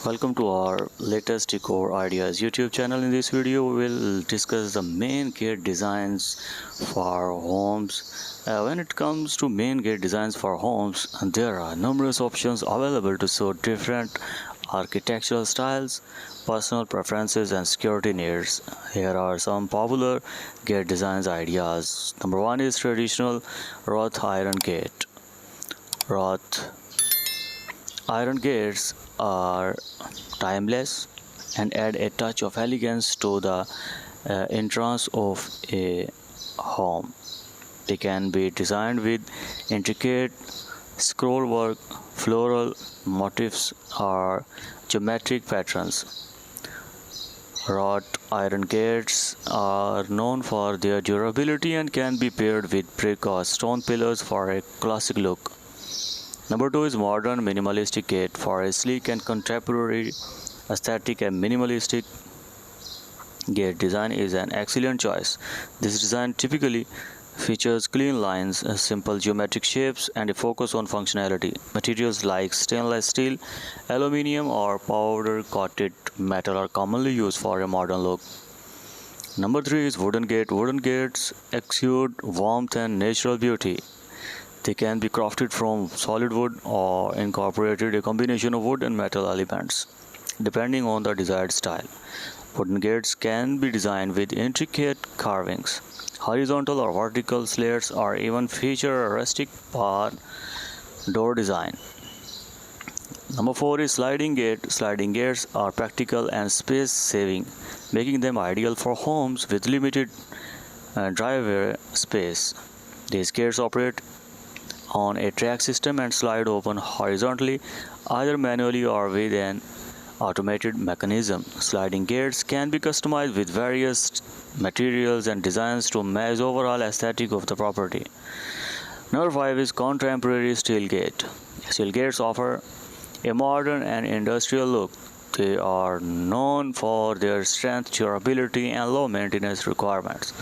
Welcome to our latest decor ideas YouTube channel. In this video, we will discuss the main gate designs for homes. When it comes to main gate designs for homes, there are numerous options available to suit different architectural styles, personal preferences, and security needs. Here are some popular gate designs ideas. Number one is traditional wrought iron gate. Wrought iron gates are timeless and add a touch of elegance to the entrance of a home. They can be designed with intricate scroll work, floral motifs, or geometric patterns. Wrought iron gates are known for their durability and can be paired with brick or stone pillars for a classic look. Number two is modern minimalistic gate. For a sleek and contemporary aesthetic, a minimalistic gate design is an excellent choice. This design typically features clean lines, simple geometric shapes, and a focus on functionality. Materials like stainless steel, aluminum, or powder-coated metal are commonly used for a modern look. Number three is wooden gate. Wooden gates exude warmth and natural beauty. They can be crafted from solid wood or incorporated a combination of wood and metal elements, depending on the desired style. Wooden gates can be designed with intricate carvings, horizontal or vertical slats, or even feature a rustic bar door design. Number four is sliding gate. Sliding gates are practical and space-saving, making them ideal for homes with limited driveway space. These gates operate on a track system and slide open horizontally, either manually or with an automated mechanism. Sliding gates can be customized with various materials and designs to match overall aesthetic of the property. Number five is contemporary steel gate. Steel gates offer a modern and industrial look. They are known for their strength, durability, and low maintenance requirements.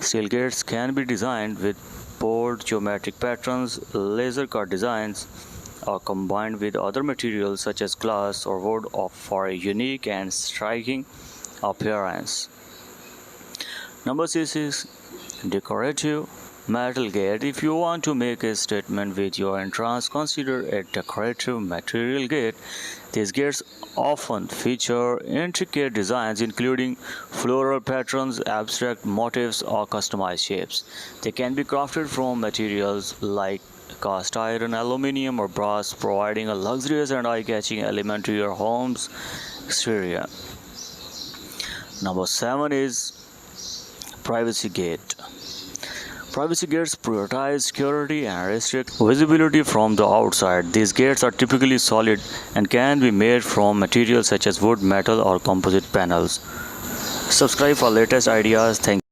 Steel gates can be designed with bold geometric patterns, laser cut designs, or combined with other materials such as glass or wood for a unique and striking appearance. Number six is decorative metal gate. If you want to make a statement with your entrance, consider a decorative material gate. These gates often feature intricate designs including floral patterns, abstract motifs, or customized shapes. They can be crafted from materials like cast iron, aluminum, or brass, providing a luxurious and eye-catching element to your home's exterior. Number seven is privacy gate. Privacy gates prioritize security and restrict visibility from the outside. These gates are typically solid and can be made from materials such as wood, metal, or composite panels. Subscribe for latest ideas. Thank you.